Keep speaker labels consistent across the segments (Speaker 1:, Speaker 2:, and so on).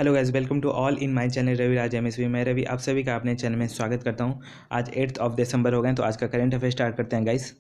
Speaker 1: Hello guys, welcome to all in my channel Ravi Raj MSV. मैं रवि आप सभी का अपने चैनल में स्वागत करता हूं। आज 8 दिसंबर हो गए, तो आज का करंट अफेयर स्टार्ट करते हैं गाइस।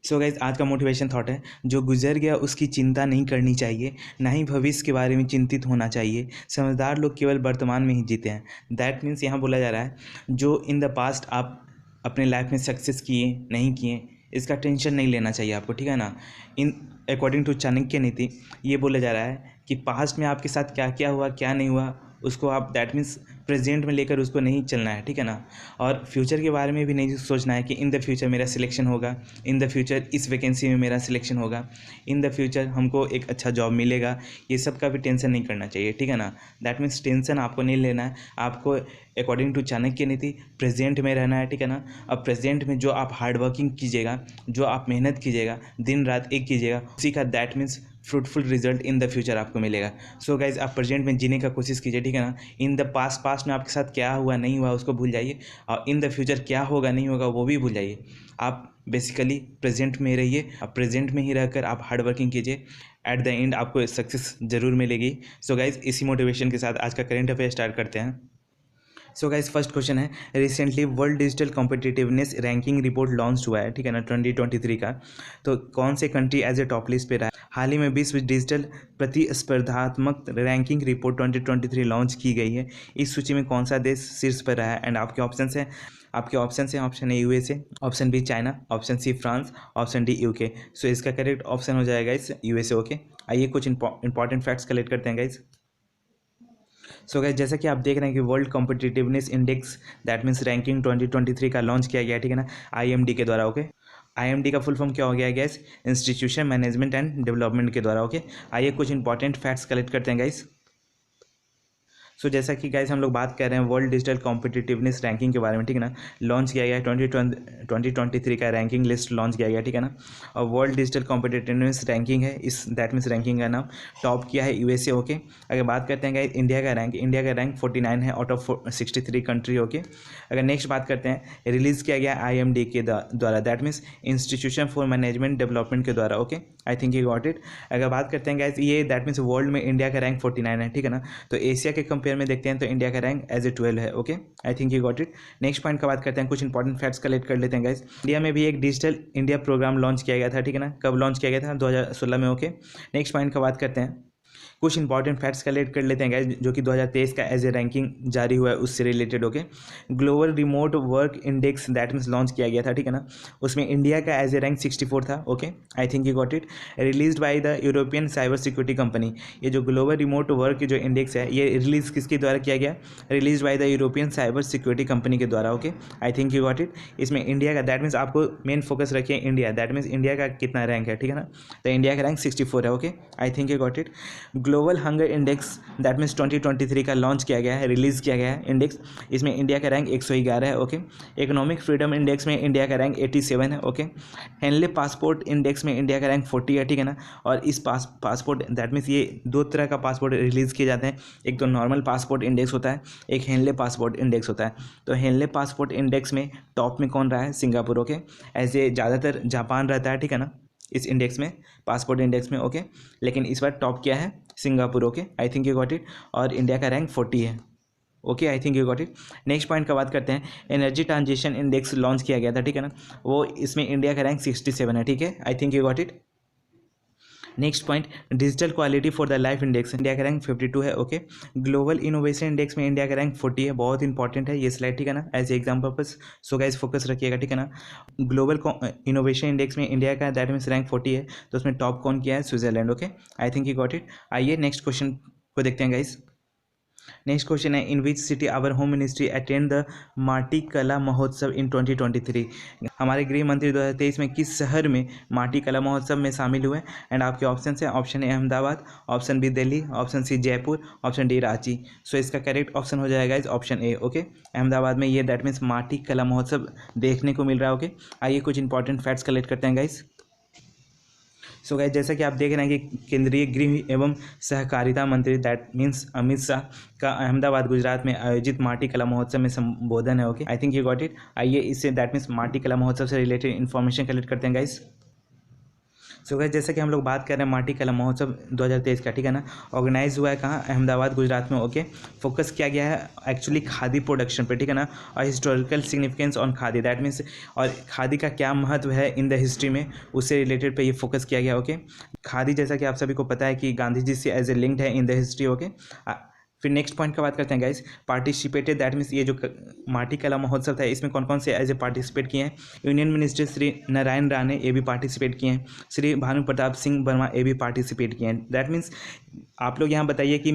Speaker 1: सो गाइस, आज का मोटिवेशन थॉट है, जो गुजर गया उसकी चिंता नहीं करनी चाहिए, ना ही भविष्य के बारे में चिंतित होना चाहिए। समझदार लोग केवल वर्तमान में ही जीते हैं। दैट मीन्स यहाँ बोला जा रहा है, जो इन द पास्ट आप अपने लाइफ में सक्सेस किए नहीं किए, इसका टेंशन नहीं लेना चाहिए आपको, ठीक है ना। इन अकॉर्डिंग टू चाणक्य नीति ये बोला जा रहा है कि पास्ट में आपके साथ क्या क्या हुआ क्या नहीं हुआ उसको आप दैट मीन्स प्रेजेंट में लेकर उसको नहीं चलना है, ठीक है ना। और फ्यूचर के बारे में भी नहीं सोचना है कि इन द फ्यूचर मेरा सिलेक्शन होगा, इन द फ्यूचर इस वैकेंसी में मेरा सिलेक्शन होगा, इन द फ्यूचर हमको एक अच्छा जॉब मिलेगा। ये सब का भी टेंशन नहीं करना चाहिए, ठीक है ना। दैट मीन्स टेंशन आपको नहीं लेना है, आपको अकॉर्डिंग टू चाणक्य नीति प्रेजेंट में रहना है, ठीक है ना। अब प्रेजेंट में जो आप हार्ड वर्किंग कीजिएगा, जो आप मेहनत कीजिएगा, दिन रात एक कीजिएगा, उसी का that means fruitful result in the future आपको मिलेगा। सो गाइज, आप प्रेजेंट में जीने का कोशिश कीजिए, ठीक है ना। इन द पास्ट में आपके साथ क्या हुआ नहीं हुआ उसको भूल जाइए, और इन द फ्यूचर क्या होगा नहीं होगा वो भी भूल जाइए। आप बेसिकली प्रेजेंट में रहिए, आप प्रेजेंट में ही रहकर आप हार्ड वर्किंग कीजिए। एट द एंड आपको सक्सेस ज़रूर मिलेगी। सो गाइज, इसी मोटिवेशन के साथ आज का करेंट अफेयर स्टार्ट करते हैं। सो गाइस, फर्स्ट क्वेश्चन है, recently world digital competitiveness ranking report launch हुआ है, ठीक है ना, 2023 का। तो कौन से country as a top list पे रहा है? हाल ही में विश्व डिजिटल प्रतिस्पर्धात्मक रैंकिंग रिपोर्ट 2023 लॉन्च की गई है। इस सूची में कौन सा देश शीर्ष पर रहा है? एंड आपके ऑप्शन हैं, option A USA, option B China, option C France, option D UK. So इसका करेक्ट ऑप्शन हो जाएगा इस यूएसए। ओके, आइए कुछ इंपॉर्टेंट फैक्ट्स कलेक्ट करते हैं गाइस। सो गाइस, जैसा कि आप देख रहे हैं कि world competitiveness index that means ranking 2023 का लॉन्च किया गया, ठीक है ना, आईएमडी के द्वारा। ओके, आईएमडी का फुल फॉर्म क्या हो गया है guys? Institution management and development के द्वारा। ओके, आइए कुछ इंपॉर्टेंट फैक्ट्स कलेक्ट करते हैं गाइस। सो जैसा कि गाइस हम लोग बात कर रहे हैं वर्ल्ड डिजिटल कॉम्पिटिटिवनेस रैंकिंग के बारे में, ठीक है ना। लॉन्च किया गया है 2023 का रैंकिंग लिस्ट लॉन्च किया गया, ठीक है ना। और वर्ल्ड डिजिटल कॉम्पिटिटिवनेस रैंकिंग है, इस दैट मीन्स रैंकिंग का नाम टॉप किया है यूएसए। ओके, अगर बात करते हैं गाइस इंडिया का रैंक 49 है आउट ऑफ 63 कंट्री। ओके, अगर नेक्स्ट बात करते हैं, रिलीज़ किया गया आईएमडी के द्वारा, that means institution for management development के द्वारा। Okay, I think you got it. अगर बात करते हैं गाइस, ये दैट मीन्स वर्ल्ड में इंडिया का रैंक 49 है, ठीक है ना। तो एशिया के कंपेयर में देखते हैं तो इंडिया का रैंक एज ए 12 है। Okay, I think you got it. Next point का बात करते हैं, कुछ इंपॉर्टेंट फैक्ट्स कलेक्ट कर लेते हैं गाइस। इंडिया में भी एक डिजिटल इंडिया प्रोग्राम लॉन्च किया गया था, ठीक है ना। कब लॉन्च किया गया था? 2016 में। ओके, नेक्स्ट पॉइंट का बात करते हैं, कुछ इंपॉर्टेंट फैक्ट्स कलेक्ट कर लेते हैं गाइस, जो कि 2023 का एज ए रैंकिंग जारी हुआ है उससे related. Okay, global remote work index that means launch किया गया था, ठीक है ना। उसमें इंडिया का एज ए रैंक 64 था। Okay, I think you got it. Released by the European cyber security company. ये जो ग्लोबल रिमोट वर्क जो इंडेक्स है, ये रिलीज किसके द्वारा किया गया? Release by the European cyber security company के द्वारा। Okay, I think you got it. इसमें इंडिया का दैट मीन्स आपको मेन फोकस रखिए इंडिया, दैट मीन्स इंडिया का कितना रैंक है, ठीक है ना। तो इंडिया का रैंक 64 है। Okay, I think you got it. Global hunger index that means 2023 का लॉन्च किया गया है, रिलीज़ किया गया है इंडेक्स। इसमें इंडिया का रैंक 111 है। ओके, इकोनॉमिक फ्रीडम इंडेक्स में इंडिया का रैंक 87 है। ओके, हेनले पासपोर्ट इंडेक्स में इंडिया का रैंक 40 है, ठीक है ना। और इस पासपोर्ट दैट मीन्स ये दो तरह का पासपोर्ट रिलीज़ किए जाते हैं, एक तो नॉर्मल पासपोर्ट इंडेक्स होता है, एक हेनले पासपोर्ट इंडेक्स होता है। तो हेनले पासपोर्ट इंडेक्स में टॉप में कौन रहा है? सिंगापुर। ओके, ऐसे ज़्यादातर जापान रहता है, ठीक है ना, इस इंडेक्स में, पासपोर्ट इंडेक्स में। ओके, लेकिन इस बार टॉप किया है Singapore. Okay, I think you got it. और इंडिया का रैंक 40 है। Okay, I think you got it. Next point का बात करते हैं, एनर्जी ट्रांजिशन इंडेक्स लॉन्च किया गया था, ठीक है ना। वो इसमें इंडिया का रैंक 67 है, ठीक है, आई think you got it. Next point, digital quality for the life index, India का रैंक 52 है। ओके, ग्लोबल इनोवेशन इंडेक्स में इंडिया का रैंक 40 है, बहुत इंपॉर्टेंट है ये स्लाइड, ठीक है ना, as exam purpose. So guys focus रखिएगा, ठीक है ना। ग्लोबल इनोवेशन इंडेक्स में इंडिया का दैट मीन्स रैंक 40 है, तो उसमें टॉप कौन किया है? Switzerland. Okay, I think you got it. आइए नेक्स्ट क्वेश्चन को देखते हैं गाइस। नेक्स्ट क्वेश्चन है, in which city our home ministry attend the Mati Kala महोत्सव इन 2023। हमारे गृह मंत्री 2023 में किस शहर में माटी कला महोत्सव में शामिल हुए? एंड आपके ऑप्शन है, option A Ahmedabad, option B Delhi, option C Jaipur, option D Ranchi. So इसका करेक्ट ऑप्शन हो जाएगा इस ऑप्शन ए। ओके, अहमदाबाद में ये दैट मीन्स माटी कला महोत्सव देखने को मिल रहा है। ओके, आइए कुछ इंपॉर्टेंट फैक्ट्स कलेक्ट करते हैं गाइस। सो गाइस, जैसा कि आप देख रहे हैं कि केंद्रीय गृह एवं सहकारिता मंत्री दैट मीन्स अमित शाह का अहमदाबाद गुजरात में आयोजित माटी कला महोत्सव में संबोधन है। Okay, I think you got it. आइए इससे दैट मीन्स माटी कला महोत्सव से रिलेटेड इन्फॉर्मेशन कलेक्ट करते हैं गाइस। सो गाइस जैसे कि हम लोग बात कर रहे हैं माटी कला महोत्सव 2023 का, ठीक है ना, ऑर्गेनाइज हुआ है कहाँ, अहमदाबाद गुजरात में। ओके, फोकस किया गया है एक्चुअली खादी प्रोडक्शन पे, ठीक है ना, और historical significance on khadi, that means और खादी का क्या महत्व है इन द हिस्ट्री में, उससे रिलेटेड पे ये फोकस किया गया। ओके, खादी जैसा कि आप सभी को पता है कि गांधी जी से एज ए लिंक्ड है इन द हिस्ट्री। ओके, फिर नेक्स्ट पॉइंट का बात करते हैं गाइस, पार्टिसिपेटेड, दैट मीन्स ये जो माटी कला महोत्सव था इसमें कौन कौन से एज ए पार्टिसिपेट किए हैं। यूनियन मिनिस्टर श्री नारायण राणे ये भी पार्टिसिपेट किए हैं, श्री भानु प्रताप सिंह वर्मा ये भी पार्टिसिपेट किए हैं। दैट मीन्स आप लोग यहाँ बताइए कि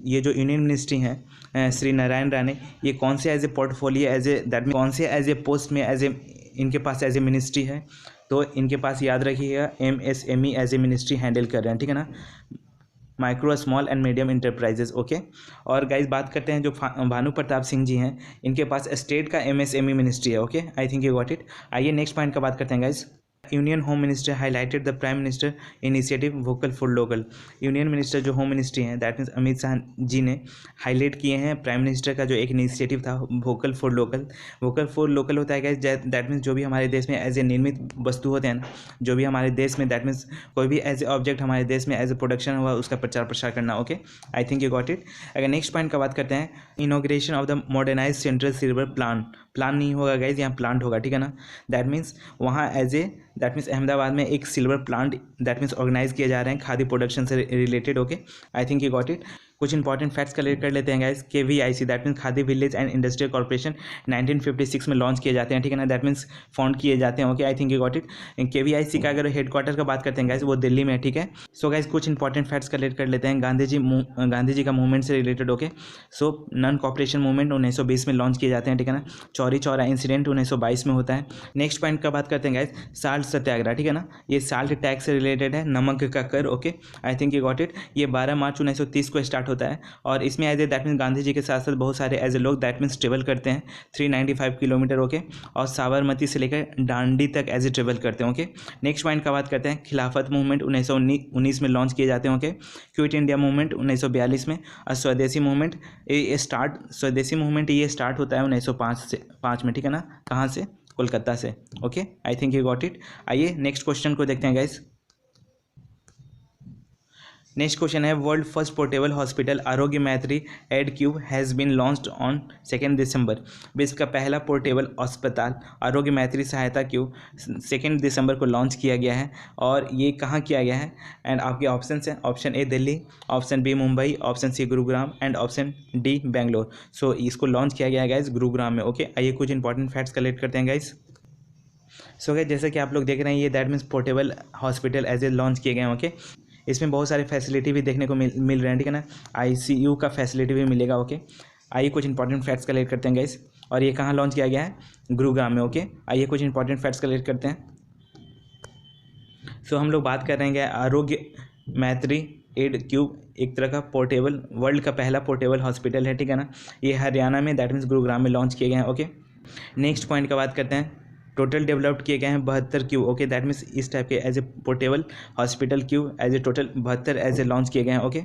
Speaker 1: ये जो यूनियन मिनिस्ट्री हैं श्री नारायण राणे, ये कौन से as a portfolio as a that mean कौन से एज ए पोस्ट में एज ए इनके पास एज ए मिनिस्ट्री है, तो इनके पास याद रखिएगा MSME as a ministry handle कर रहे हैं, ठीक है ना, micro small and medium enterprises. Okay, और गाइज बात करते हैं जो भानु प्रताप सिंह जी हैं, इनके पास स्टेट का MSME मिनिस्ट्री है। Okay, I think you got it. आइए नेक्स्ट पॉइंट का बात करते हैं guys, union home minister highlighted the prime minister initiative vocal for local. Union minister जो होम मिनिस्ट्री हैं दैट मीन्स अमित शाह जी ने हाईलाइट किए हैं प्राइम मिनिस्टर का जो एक इनिशिएटिव था vocal for local. Vocal for local होता है गाइस, दैट मीन्स जो भी हमारे देश में एज ए निर्मित वस्तु होते हैं ना, जो भी हमारे देश में दैट मीन्स कोई भी एज ए ऑब्जेक्ट हमारे देश में एज ए प्रोडक्शन हुआ उसका प्रचार प्रसार करना। Okay, I think you got it. अगर नेक्स्ट पॉइंट का बात करते हैं, inauguration of the modernise central silver plan नहीं होगा गाइज, यहाँ प्लांट होगा, ठीक है ना, दैट मीन्स वहाँ दैट मीन्स अहमदाबाद में एक silver plant that means organise किए जा रहे हैं खादी प्रोडक्शन से related. Okay, I think you got it. कुछ इंपॉर्टेंट फैक्ट्स कलेक्ट कर लेते हैं guys. KVIC that means khadi village and industrial corporation 1956 में लॉन्च किए जाते हैं, ठीक है ना, दैट मीन्स फाउंड किए जाते हैं। Okay, I think you got it. KVIC का अगर हेडक्वार्टर का बात करते हैं गाइस, वो दिल्ली में है, ठीक है। सो गाइस कुछ इंपॉर्टेंट फैक्ट्स कलेक्ट कर लेते हैं गांधी जी का मूवमेंट से related. Okay, so non cooperation movement 1920 में लॉन्च किए जाते हैं, ठीक है ना। चौरी चौरा इंसिडेंट 1922 में होता है। नेक्स्ट पॉइंट का बात करते हैं गाइस, साल्ट सत्याग्रह, ठीक है ना, ये साल्ट टैक्स से रिलेटेड है, नमक का कर। Okay, I think you got it. ये 12 मार्च 1930 को स्टार्ट होता है और इसमें as a that means Gandhi ji के साथ साथ बहुत सारे एज ए लोग दैट मीन्स ट्रेवल करते हैं 395 किलोमीटर। ओके, और साबरमती से लेकर दांडी तक एज ए ट्रेवल करते हैं। ओके, नेक्स्ट पॉइंट का बात करते हैं, खिलाफत मूवमेंट 1919 में लॉन्च किए जाते हैं। ओके, क्विट इंडिया मूवमेंट 1942 में, और स्वदेशी मूवमेंट ये स्टार्ट होता है 1905 में, ठीक है ना, कहाँ से, कोलकाता से। Okay, I think you got it. आइए नेक्स्ट क्वेश्चन को देखते हैं गाइस। नेक्स्ट क्वेश्चन है, world first portable hospital Arogya Maitri aid cube has been launched on 2 December. विश्व का पहला पोर्टेबल अस्पताल आरोग्य मैत्री सहायता क्यूब 2 दिसंबर को लॉन्च किया गया है, और ये कहाँ किया गया है, एंड आपके ऑप्शन हैं, option A Delhi, option B Mumbai, option C Gurugram and option D Bangalore. So इसको लॉन्च किया गया है गाइज गुरुग्राम में। ओके, आइए कुछ इंपॉर्टेंट फैक्ट्स कलेक्ट करते हैं गाइज। सो गाइस जैसे कि आप लोग देख रहे हैं, ये that means portable hospital as a launch किए गए हैं। ओके, इसमें बहुत सारे फैसिलिटी भी देखने को मिल रहे हैं, ठीक है ना, ICU का फैसिलिटी भी मिलेगा। ओके, आइए कुछ इंपॉर्टेंट फैक्ट्स कलेक्ट करते हैं गाइस, और ये कहाँ लॉन्च किया गया है, गुरुग्राम में। ओके, आइए कुछ इंपॉर्टेंट फैक्ट्स कलेक्ट करते हैं। सो हम लोग बात कर रहे हैं आरोग्य मैत्री एड क्यूब एक तरह का पोर्टेबल, वर्ल्ड का पहला पोर्टेबल हॉस्पिटल है, ठीक है ना, ये हरियाणा में दैट मीन्स गुरुग्राम में लॉन्च किए गए हैं। ओके, नेक्स्ट पॉइंट का बात करते हैं, टोटल डेवलप्ड किए गए हैं 72 क्यूब। ओके, दैट मीन्स इस टाइप के as a portable hospital cube as a total 72 as a launch किए गए हैं। ओके,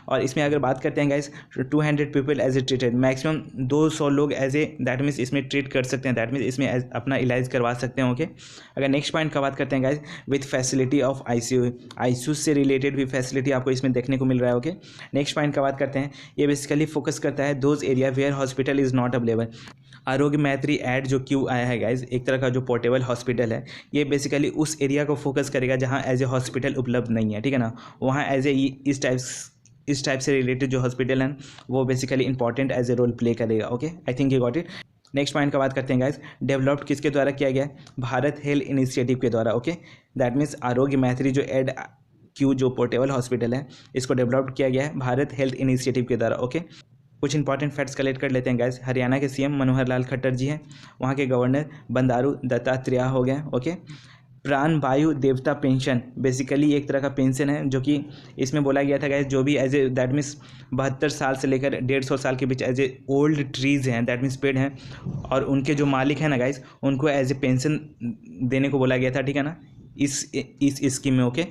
Speaker 1: और इसमें अगर बात करते हैं guys, 200 people as a treated, maximum 200 लोग एज ए दैट मीन्स इसमें ट्रीट कर सकते हैं, दैट मीन्स इसमें अपना इलाज करवा सकते हैं। ओके, अगर नेक्स्ट पॉइंट का बात करते हैं guys, with facility of ICU से रिलेटेड भी फैसिलिटी आपको इसमें देखने को मिल रहा है। ओके, नेक्स्ट पॉइंट का बात करते हैं, ये बेसिकली फोकस करता है those area where hospital is not available. Arogya Maitri add जो क्यू आया है गाइज, एक तरह का जो पोर्टेबल हॉस्पिटल है, ये बेसिकली उस एरिया को फोकस करेगा जहाँ एज ए हॉस्पिटल उपलब्ध नहीं है, ठीक है ना, वहाँ एज ए इस टाइप से रिलेटेड जो हॉस्पिटल है वो basically important as a role play करेगा। Okay, I think you got it. Next point का बात करते हैं गाइज, डेवलप्ड किसके द्वारा किया गया है, भारत हेल्थ इनिशिएटिव के द्वारा। ओके, दैट मीन्स आरोग्य मैत्री जो एड क्यू जो पोर्टेबल हॉस्पिटल है, इसको डेवलप्ड किया गया है भारत हेल्थ इनिशिएटिव के द्वारा। ओके, कुछ इंपॉर्टेंट फैक्ट्स कलेक्ट कर लेते हैं गाइस। हरियाणा के CM मनोहर लाल खट्टर जी हैं, वहाँ के गवर्नर बंदारू दत्तात्रेय हो गए। ओके, प्राण वायु देवता पेंशन बेसिकली एक तरह का पेंशन है, जो कि इसमें बोला गया था गाइस, जो भी एज ए दैट मीन्स 72 साल से लेकर 150 साल के बीच एज ए ओल्ड ट्रीज़ हैं, दैट मीन्स पेड़ हैं, और उनके जो मालिक हैं ना गाइस, उनको एज ए पेंशन देने को बोला गया था, ठीक है ना, इस स्कीम में। ओके,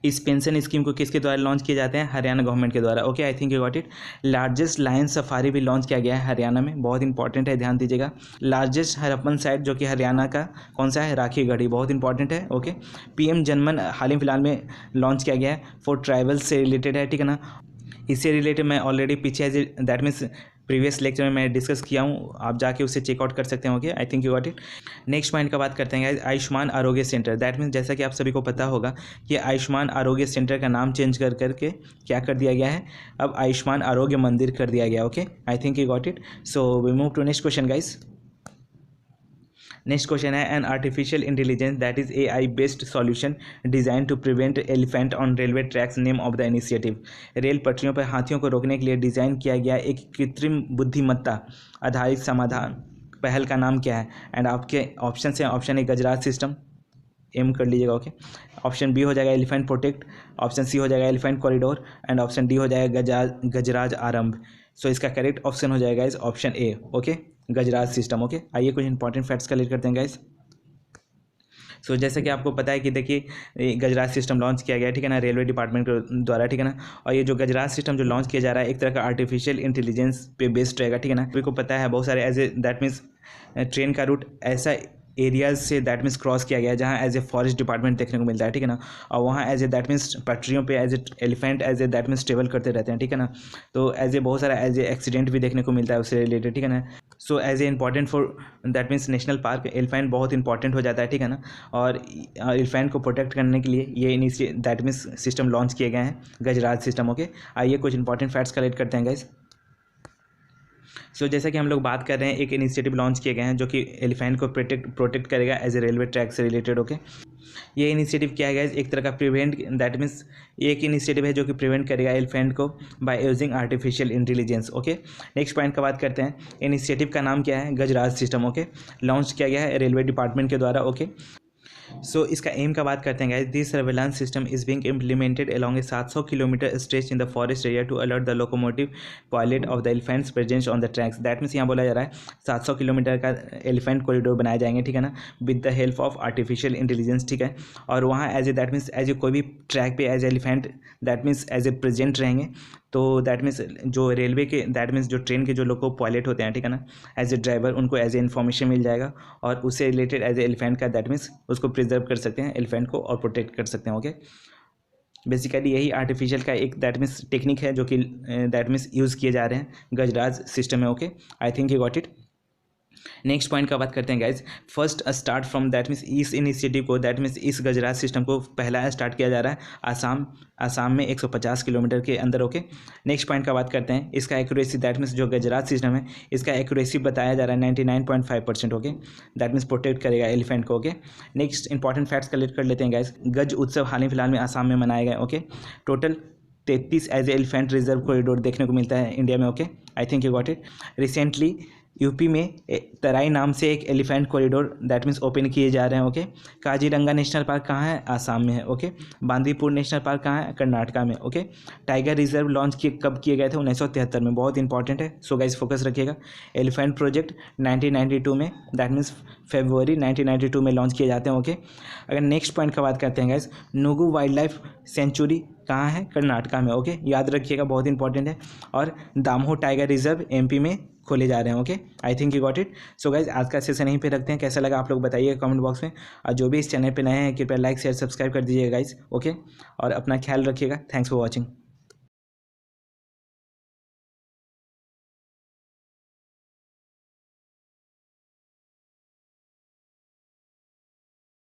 Speaker 1: इस पेंशन स्कीम को किसके द्वारा लॉन्च किए जाते हैं? हरियाणा गवर्नमेंट के द्वारा। Okay, I think you got it. Largest lion safari भी लॉन्च किया गया है हरियाणा में, बहुत इंपॉर्टेंट है, ध्यान दीजिएगा। लार्जेस्ट हरप्पन साइट जो कि हरियाणा का कौन सा है? राखीगढ़ी, बहुत इंपॉर्टेंट है। ओके, पीएम जनमन हाल ही फिलहाल में लॉन्च किया गया है, फॉर ट्राइबल से रिलेटेड है, ठीक है ना। इससे रिलेटेड मैं ऑलरेडी पीछे दैट मीन्स प्रीवियस लेक्चर में मैं डिस्कस किया हूँ, आप जाके उससे चेकआउट कर सकते हैं। Okay, I think you got it. Next point का बात करते हैं आयुष्मान आरोग्य सेंटर। दैट मीन्स जैसा कि आप सभी को पता होगा कि आयुष्मान आरोग्य सेंटर का नाम चेंज कर करके क्या कर दिया गया है? अब आयुष्मान आरोग्य मंदिर कर दिया गया। Okay, I think you got it. So we move to next question guys. Next question है, an artificial intelligence that is AI based solution design to prevent elephant on railway tracks, name of the initiative. रेल पटरियों पर हाथियों को रोकने के लिए design किया गया एक कृत्रिम बुद्धिमत्ता आधारित समाधान पहल का नाम क्या है? एंड आपके ऑप्शन हैं, ऑप्शन ए गजराज सिस्टम, एम कर लीजिएगा। ओके, ऑप्शन बी हो जाएगा एलिफेंट प्रोटेक्ट, ऑप्शन सी हो जाएगा elephant corridor, and option D हो जाएगा गजराज आरंभ। सो इसका करेक्ट ऑप्शन हो जाएगा इस option A. Okay, Gajraj system. Okay, आइए कुछ इंपॉर्टेंट फैक्ट्स कलेक्ट करते हैं गाइस। सो जैसे कि आपको पता है कि देखिए गजराज सिस्टम लॉन्च किया गया है, ठीक है ना, रेलवे डिपार्टमेंट के द्वारा, ठीक है ना। और ये जो गजराज सिस्टम जो लॉन्च किया जा रहा है एक तरह का आर्टिफिशियल इंटेलिजेंस पे बेस्ड रहेगा, ठीक है ना। आपको पता है बहुत सारे as a that means train का रूट ऐसा एरियाज से दैट मीन्स क्रॉस किया गया है जहाँ एज ए फॉरेस्ट डिपार्टमेंट देखने को मिलता है, ठीक है ना। और वहाँ एज ए दैट मीन्स पटरियों पे as a elephant as a that means travel करते रहते हैं, ठीक है ना। तो एज ए बहुत सारा एज ए एक्सीडेंट भी देखने को मिलता है उससे रिलेटेड, ठीक है ना। So as a important for that means national park elephant बहुत इंपॉर्टेंट हो जाता है, ठीक है ना। और एलिफेंट को प्रोटेक्ट करने के लिए ये दैट मीन्स सिस्टम लॉन्च किए गए हैं, गजराज सिस्टम। ओके, आइए कुछ इंपॉर्टेंट फैक्ट्स कलेक्ट करते हैं गाइस। सो जैसा कि हम लोग बात कर रहे हैं, एक इनिशिएटिव लॉन्च किए गए हैं जो कि एलिफेंट को प्रोटेक्ट करेगा एज ए रेलवे ट्रैक से रिलेटेड। ओके, ये इनिशिएटिव क्या है, एक तरह का प्रिवेंट दैट मीन्स एक इनिशिएटिव है जो कि प्रिवेंट करेगा एलिफेंट को by using artificial intelligence. Okay, next point का बात करते हैं, इनिशिएटिव का नाम क्या है? गजराज सिस्टम। ओके, लॉन्च किया गया है रेलवे डिपार्टमेंट के द्वारा। ओके, सो इसका एम का बात करते हैं guys, this surveillance system is being implemented along a 700 kilometre stretch in the forest area to alert the locomotive pilot of the elephants presence on the tracks. That means यहाँ बोला जा रहा है 700 किलोमीटर का एलिफेंट कॉरिडोर बनाए जाएंगे, ठीक है ना, with the help of artificial intelligence, ठीक है। और वहाँ as a that means as a कोई भी ट्रैक पे as elephant that means as a present रहेंगे, तो दैट मीन्स जो रेलवे के दैट मीन्स जो ट्रेन के जो लोको पायलट होते हैं, ठीक है ना, एज ए ड्राइवर उनको एज ए इन्फॉर्मेशन मिल जाएगा और उससे रिलेटेड एज ए एलिफेंट का दैट मीन्स उसको प्रिजर्व कर सकते हैं एलिफेंट को और प्रोटेक्ट कर सकते हैं। ओके, बेसिकली यही आर्टिफिशियल का एक दैट मीन्स टेक्निक है जो कि दैट मीन्स यूज़ किए जा रहे हैं गजराज सिस्टम में। Okay, I think you got it. Next point का बात करते हैं guys, first start from that means इस इनिशिएटिव को दैट मीन्स इस गजराज सिस्टम को पहला स्टार्ट किया जा रहा है आसाम में 150 किलोमीटर के अंदर। ओके, नेक्स्ट पॉइंट का बात करते हैं, इसका एक्यूरेसी दैट मीन्स जो गजराज सिस्टम है इसका एक्यूरेसी बताया जा रहा है 99.5%। ओके, दैट मीन्स प्रोटेक्ट करेगा एलिफेंट को। Okay, next important facts collect कर लेते हैं गाइज। गज उत्सव हाल ही फिलहाल में आसाम में मनाए गए। Okay, total 33 as a elephant reserve corridor देखने को मिलता है इंडिया में। Okay, I think you got it. Recently UP में तराई नाम से एक elephant corridor that means open किए जा रहे हैं। ओके, काजीरंगा नेशनल पार्क कहाँ है? आसाम में है। ओके, बांदीपुर नेशनल पार्क कहाँ है? कर्नाटका में। ओके, टाइगर रिजर्व लॉन्च कब किए गए थे? 1973 में, बहुत इंपॉर्टेंट है। सो गाइस फोकस रखिएगा। एलिफेंट प्रोजेक्ट 1992 में दैट मीन्स फरवरी 1992 में लॉन्च किए जाते हैं। ओके, अगर नेक्स्ट पॉइंट का बात करते हैं गाइस, नुगु वाइल्ड लाइफ सेंचुरी कहाँ है? कर्नाटका में। ओके, याद रखिएगा, बहुत इंपॉर्टेंट है। और दामोह टाइगर रिजर्व MP में खोले जा रहे हैं। Okay, I think you got it. So guys आज का सेशन यहीं पे रखते हैं, कैसा लगा आप लोग बताइए कमेंट बॉक्स में। और जो भी इस चैनल पे नए हैं कृपया लाइक शेयर सब्सक्राइब कर दीजिएगा गाइज। ओके, और अपना ख्याल रखिएगा। Thanks for watching.